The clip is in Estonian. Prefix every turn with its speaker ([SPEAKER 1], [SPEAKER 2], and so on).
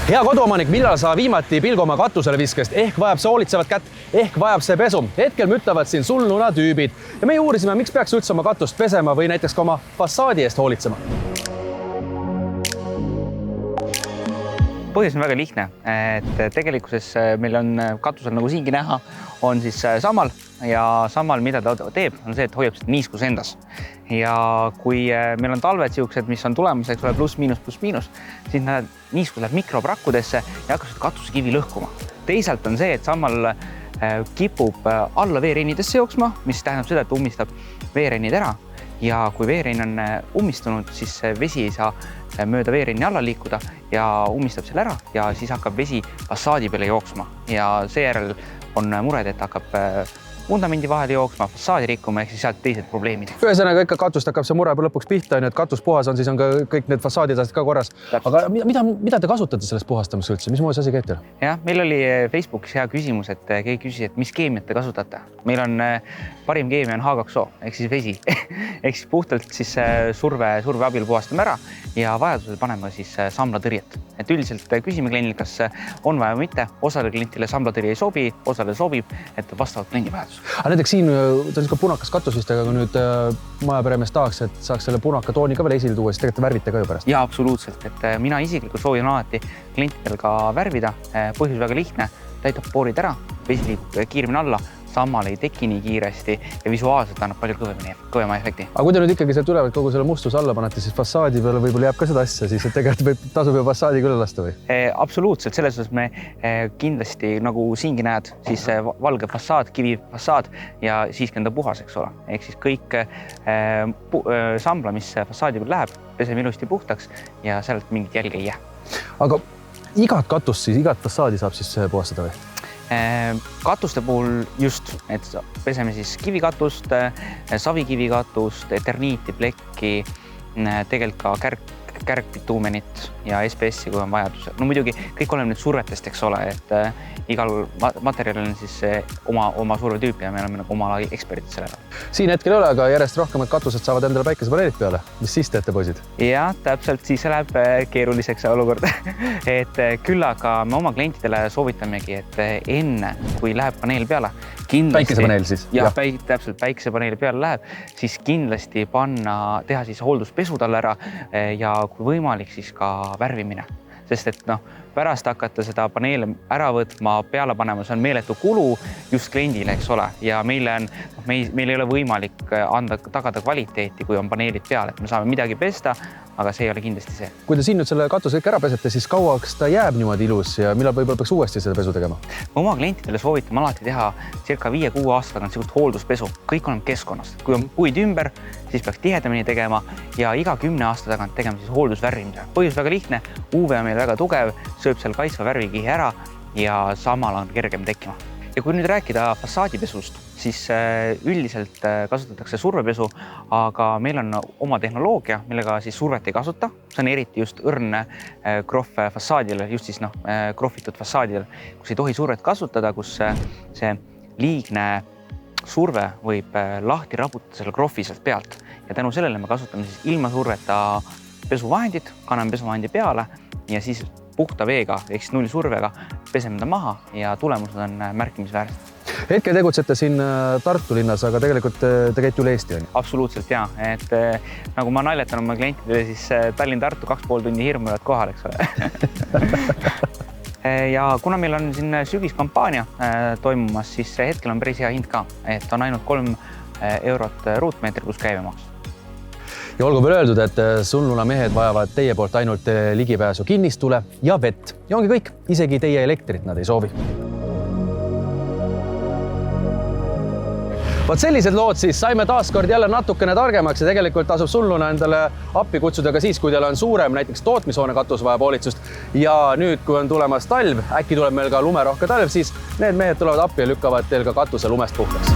[SPEAKER 1] Hea koduomanik, millal sa viimati pilgu oma katusele viskasid? Ehk vajab see hoolitsevat kätt, ehk vajab see pesu. Hetkel mütlevad siin sulnuna tüübid. Ja me uurisime, miks peaks üldse oma katust pesema või näiteks ka oma fassaadi eest hoolitsema.
[SPEAKER 2] Põhjus on väga lihtne, et tegelikkuses meil on katusel, nagu siingi näha, on siis sammal ja sammal, mida ta teeb, on see, et hoiab niiskus endas. Ja kui meil on talved siuksed, mis on tulemas, eks ole, pluss, miinus, siis niiskus läheb mikroprakkudesse ja hakkab katusekivi lõhkuma. Teisalt on see, et sammal kipub alla veereinidesse jooksma, mis tähendab seda, et ummistab veereinid ära. Ja kui veerein on ummistunud, siis vesi ei saa mööda veereini alla liikuda ja ummistab selle ära ja siis hakkab vesi fassaadi peale jooksma. Ja seejärel on mured, et hakkab vundamendi vahel jooksma, fassaadi rikkuma, ehk siis sealt teised probleemid.
[SPEAKER 1] Ühesõnaga ikka katust hakkab see mure lõpuks pihta, et katus puhas on, siis on ka kõik need fassaadid ka korras. Aga mida te kasutate sellest puhastamiseks üldse? Mis asi käib teil?
[SPEAKER 2] Jah, meil oli Facebookis hea küsimus, et keegi küsis, et mis keemiat te kasutate. Meil on parim keemia on H2O, ehk siis vesi. Ehk siis puhtalt siis surve abil puhastame ära ja vajadusel paneme siis samlatõrjet. Et üldiselt küsime kliendile, kas on vaja või mitte. Osale klientile samlatõrje ei sobi, osale sobib, et vastavalt kliendi vajadus.
[SPEAKER 1] Aga näiteks siin ta on punakas katus vist, aga kui nüüd majaperemees tahaks, et saaks selle punaka tooni ka veel esile tuua, siis tegelikult värvite ka ju pärast.
[SPEAKER 2] Ja absoluutselt, et mina isiklikult soovin alati klientidel ka värvida. Põhjus väga lihtne, täidab poorid ära, vesi liigub kiiremini alla, sammal ei teki nii kiiresti ja visuaalselt annab palju kõvema efekti. Aga
[SPEAKER 1] kui te nüüd ikkagi sealt ülevad kogu selle mustuse alla panete, siis fassaadi peale võib-olla jääb ka seda asja, siis tegelikult tasub ju fassaadi küll lasta või?
[SPEAKER 2] Absoluutselt, selles osas me kindlasti, nagu siingi näed, siis valge fassaad, kivi fassaad ja siiski on ta puhas, eks ole. Ehk siis kõik sambla, mis fassaadi peal läheb, peseme ilusti puhtaks ja sealt mingit jälge ei jää.
[SPEAKER 1] Aga igat katust siis, igat fassaadi saab siis puhastada või?
[SPEAKER 2] Katuste puhul just, et peseme siis kivikatust, savikivikatust, eterniiti, plekki, tegelikult ka kärgpituumenit ja SPS-i, kui on vajadus. No muidugi kõik oleme nüüd survetest, eks ole, et igal materjalil on siis oma survetüüpi ja me oleme nagu oma ala eksperdid sellele.
[SPEAKER 1] Siin hetkel ei ole, aga järjest rohkem katused saavad endale päikesepaneelid peale. Mis siis teete, poisid?
[SPEAKER 2] Ja täpselt, siis läheb keeruliseks olukord. Et küll aga me oma klientidele soovitamegi, et enne, kui läheb paneel peale,
[SPEAKER 1] päikesepaneel siis?
[SPEAKER 2] Ja täpselt päikesepaneeli peale läheb, siis kindlasti teha siis hoolduspesu talle ära ja kui võimalik, siis ka värvimine. Sest et pärast hakata seda paneele ära võtma, peale panema, see on meeletu kulu just kliendile, eks ole. Ja meil ei ole võimalik tagada kvaliteeti, kui on paneelid peal, et me saame midagi pesta, aga see ei ole kindlasti see.
[SPEAKER 1] Kui te siin nüüd selle katuse kõik ära pesete, siis kauaks ta jääb niimoodi ilus ja millal võib-olla peaks uuesti seda pesu tegema?
[SPEAKER 2] Oma klientidele soovitame alati teha circa 5-6 aasta tagant sellist hoolduspesu. Kõik on keskkonnast. Kui on puid ümber, siis peaks tihedamini tegema ja iga 10 aasta tagant tegema siis hooldusvärvimise. Põhjus väga lihtne, UV on meil väga tugev, sööb seal kaitsva värvikihi ära ja samal on kergem tekkima. Ja kui nüüd rääkida fassaadipesust, siis üldiselt kasutatakse survepesu, aga meil on oma tehnoloogia, millega siis survet ei kasuta. See on eriti just õrn krohv fassaadile, just siis krohvitud fassaadile, kus ei tohi survet kasutada, kus see liigne surve võib lahti raputada selle krohvi sealt pealt. Ja tänu sellele me kasutame siis ilma surveta pesuvahendit, kanname pesuvahendi peale ja siis puhta veega, ehk siis null survega peseme ta maha ja tulemused on märkimisväärsed.
[SPEAKER 1] Hetkel tegutsete siin Tartu linnas, aga tegelikult te käite üle Eesti, on?
[SPEAKER 2] Absoluutselt, jaa. Et nagu ma naljetan oma klientidele, siis Tallinn-Tartu 2,5 tundi hirmuvad kohal, eks ole. Ja kuna meil on siin sügiskampaania toimumas, siis hetkel on päris hea hind ka, et on ainult 3 eurot ruutmeetri plus käibemaks.
[SPEAKER 1] Ja olgu veel öeldud, et sulnuna mehed vajavad teie poolt ainult ligipääsu kinnistule ja vett. Ja ongi kõik, isegi teie elektrit nad ei soovi. Vaat sellised lood siis saime taaskord jälle natukene targemaks ja tegelikult tasub sulnuna endale appi kutsuda ka siis, kui teil on suurem näiteks tootmishoone katus vajab hoolitsust. Ja nüüd, kui on tulemas talv, äkki tuleb meil ka lumerohke talv, siis need mehed tulevad appi ja lükkavad teil ka katuse lumest puhtaks.